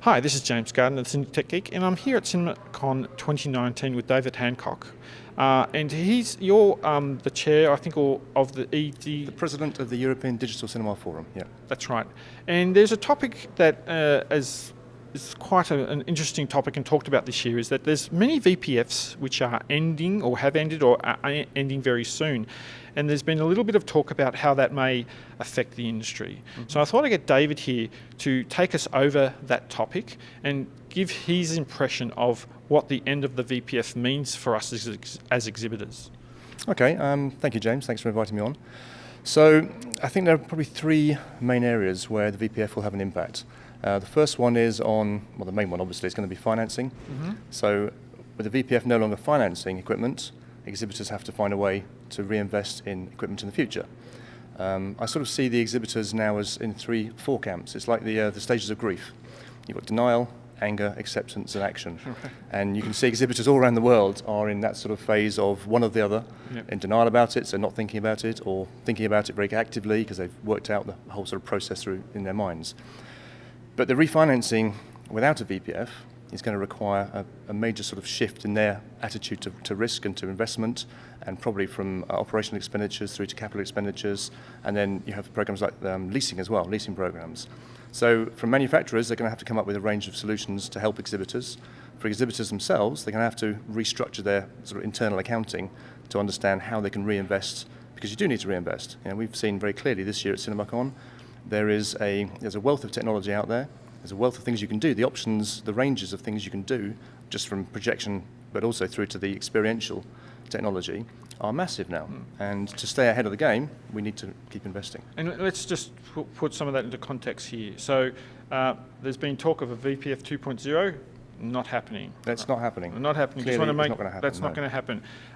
Hi, this is James Garden at CineTechGeek, and I'm here at CinemaCon 2019 with David Hancock. And you're the chair, I think, of the The president of the European Digital Cinema Forum, yeah. That's right. And there's a topic that is quite an interesting topic and talked about this year, is that there's many VPFs which are ending or have ended or are ending very soon. And there's been a little bit of talk about how that may affect the industry. Mm-hmm. So I thought I'd get David here to take us over that topic and give his impression of what the end of the VPF means for us as exhibitors. Okay, thank you, James. Thanks for inviting me on. So I think there are probably three main areas where the VPF will have an impact. The first one is on, well, the main one obviously is going to be financing. Mm-hmm. So with the VPF no longer financing equipment, exhibitors have to find a way to reinvest in equipment in the future. I sort of see the exhibitors now as in four camps. It's like the stages of grief. You've got denial, anger, acceptance, and action. And you can see exhibitors all around the world are in that sort of phase of one or the other, in denial about it, so not thinking about it, or thinking about it very actively because they've worked out the whole sort of process through in their minds. But the refinancing without a VPF is going to require a major sort of shift in their attitude to risk and to investment, and probably from operational expenditures through to capital expenditures, and then you have programs like leasing as well, leasing programs. So from manufacturers, they're going to have to come up with a range of solutions to help exhibitors. For exhibitors themselves, they're going to have to restructure their sort of internal accounting to understand how they can reinvest, because you do need to reinvest. You know, we've seen very clearly this year at CinemaCon, there's a wealth of technology out there. There's a wealth of things you can do. The options, the ranges of things you can do, just from projection, but also through to the experiential technology, are massive now. And to stay ahead of the game, we need to keep investing. And let's just put some of that into context here. So there's been talk of a VPF 2.0, not happening. That's not happening. Not happening. Clearly, just want to make, it's not going to happen. that's not going to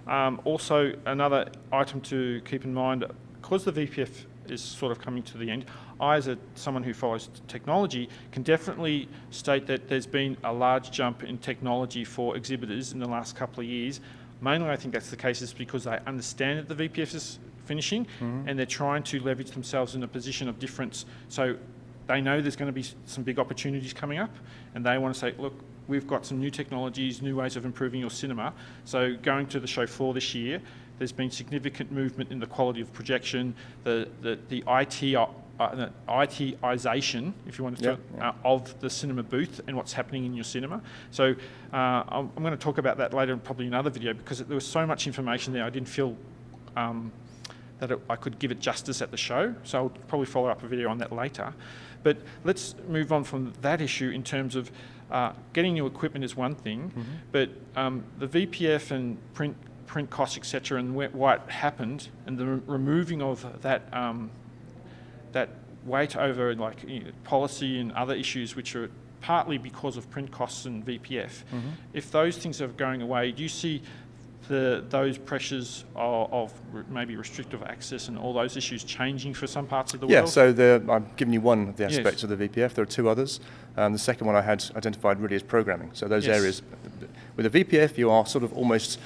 happen. Also, another item to keep in mind, because the VPF is sort of coming to the end, I, as someone who follows technology, can definitely state that there's been a large jump in technology for exhibitors in the last couple of years. Mainly, I think that's the case is because they understand that the VPF is finishing, and they're trying to leverage themselves in a position of difference. So they know there's going to be some big opportunities coming up, and they want to say, look, we've got some new technologies, new ways of improving your cinema. So going to the show floor this year, there's been significant movement in the quality of projection, the ITization, if you want to of the cinema booth and what's happening in your cinema. So I'm going to talk about that later in probably another video, because there was so much information there I didn't feel that I could give it justice at the show. So I'll probably follow up a video on that later. But let's move on from that issue in terms of getting new equipment is one thing, but the VPF and print costs, etc., and why it happened, and the removing of that that weight over policy and other issues, which are partly because of print costs and VPF. If those things are going away, do you see those pressures of maybe restrictive access and all those issues changing for some parts of the world? Yeah, so I've given you one of the aspects of the VPF. There are two others. The second one I had identified really is programming. So those areas, with the VPF, you are sort of almost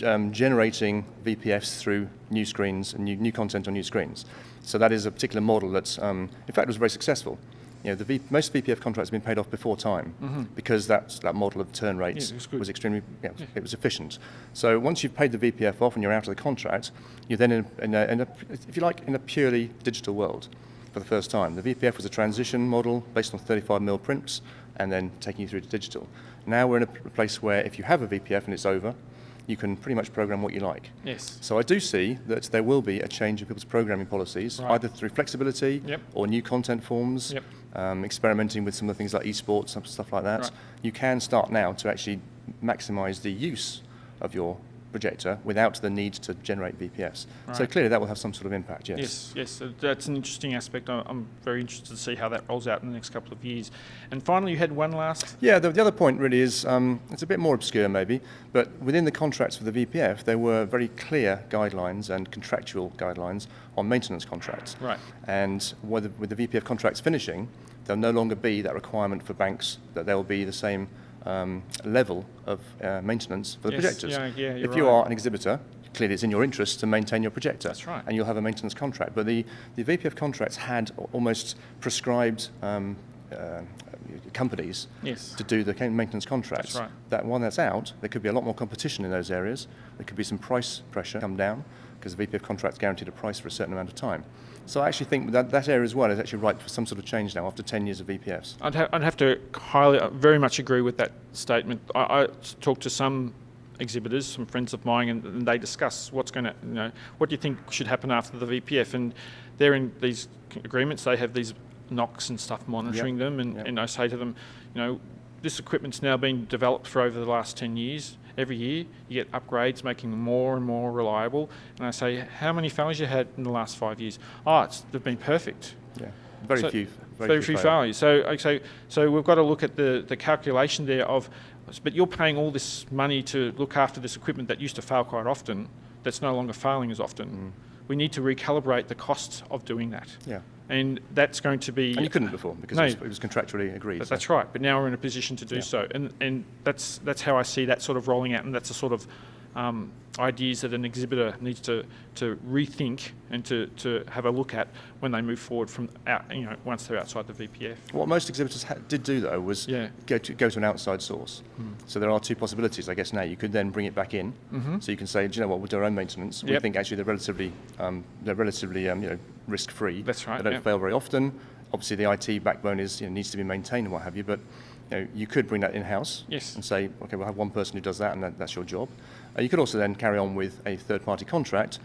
generating VPFs through new screens and new content on new screens. So that is a particular model that's, in fact, was very successful. You know, most VPF contracts have been paid off before time because that model of turn rates was extremely, it was efficient. So once you've paid the VPF off and you're out of the contract, you're then if you like, in a purely digital world for the first time. The VPF was a transition model based on 35mm prints and then taking you through to digital. Now we're in a place where if you have a VPF and it's over, you can pretty much program what you like. Yes. So I do see that there will be a change in people's programming policies, either through flexibility or new content forms, experimenting with some of the things like esports and stuff like that. You can start now to actually maximize the use of your projector without the need to generate VPFs. So clearly that will have some sort of impact, yes. Yes, so that's an interesting aspect. I'm very interested to see how that rolls out in the next couple of years. And finally, you had one last? Yeah, the other point really is, it's a bit more obscure maybe, but within the contracts for the VPF, there were very clear guidelines and contractual guidelines on maintenance contracts. And with the VPF contracts finishing, there'll no longer be that requirement for banks that there will be the same level of maintenance for the projectors. If you are an exhibitor, clearly it's in your interest to maintain your projector. That's right. And you'll have a maintenance contract. But the VPF contracts had almost prescribed companies Yes. to do the maintenance contracts. That's right. That one that's out, there could be a lot more competition in those areas. There could be some price pressure come down because the VPF contract's guaranteed a price for a certain amount of time. So I actually think that area as well is actually ripe for some sort of change now after 10 years of VPFs. I'd have to very much agree with that statement. I talked to some exhibitors, some friends of mine, and they discuss what's going to, what do you think should happen after the VPF? And they're in these agreements. They have these knocks and stuff monitoring them, and I say to them, this equipment's now been developed for over the last 10 years. Every year you get upgrades making them more and more reliable. And I say, how many failures you had in the last 5 years? They've been perfect. Yeah, very few failures. So we've got to look at the calculation there of, but you're paying all this money to look after this equipment that used to fail quite often, that's no longer failing as often. We need to recalibrate the costs of doing that. Yeah. And that's going to be... And you couldn't before because it was contractually agreed. That's right, but now we're in a position to do so. And that's how I see that sort of rolling out, and that's the sort of ideas that an exhibitor needs to rethink and to have a look at when they move forward from out, once they're outside the VPF. What most exhibitors did do though was go to an outside source. So there are two possibilities, I guess. Now you could then bring it back in. So you can say, do you know what, we'll do our own maintenance. We think actually they're relatively risk-free. That's right. They don't fail very often. Obviously the IT backbone needs to be maintained and what have you, but you could bring that in-house and say, okay, we'll have one person who does that, and that's your job. You could also then carry on with a third-party contract,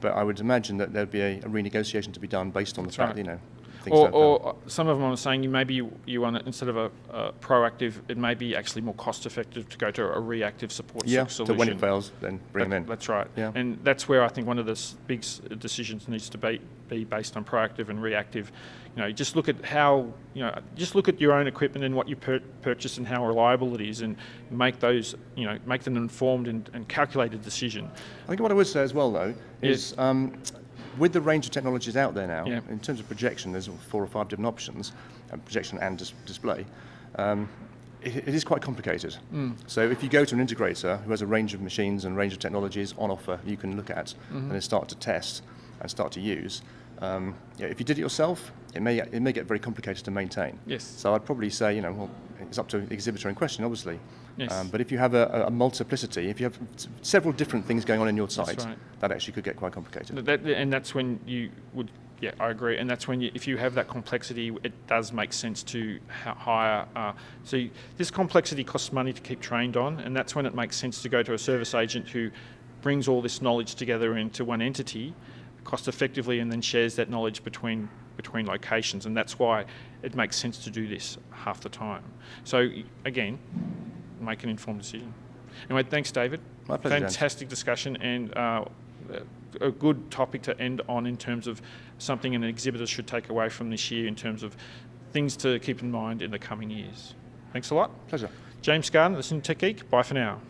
but I would imagine that there'd be a renegotiation to be done based on the fact, things or some of them are saying maybe you want it, instead of a proactive, it may be actually more cost-effective to go to a reactive support solution. So when it fails, then bring them in. That's right. Yeah. And that's where I think one of the big decisions needs to be based on proactive and reactive. Just look at just look at your own equipment and what you purchase and how reliable it is, and make those, make an informed and calculated decision. I think what I would say as well, though, is with the range of technologies out there now, in terms of projection, there's 4 or 5 different options, projection and display. It is quite complicated. So if you go to an integrator who has a range of machines and range of technologies on offer you can look at and then start to test and start to use, if you did it yourself, it may get very complicated to maintain. Yes. So I'd probably say, it's up to the exhibitor in question, obviously. Yes. But if you have a multiplicity, if you have several different things going on in your site, that actually could get quite complicated. And that's when you would, I agree. And that's when if you have that complexity, it does make sense to hire. So this complexity costs money to keep trained on, and that's when it makes sense to go to a service agent who brings all this knowledge together into one entity, cost effectively, and then shares that knowledge between locations. And that's why it makes sense to do this half the time. So again, make an informed decision. Anyway, thanks, David. My pleasure. Fantastic discussion, and a good topic to end on in terms of something an exhibitor should take away from this year in terms of things to keep in mind in the coming years. Thanks a lot. Pleasure. James Gardner, the CineTechGeek. Bye for now.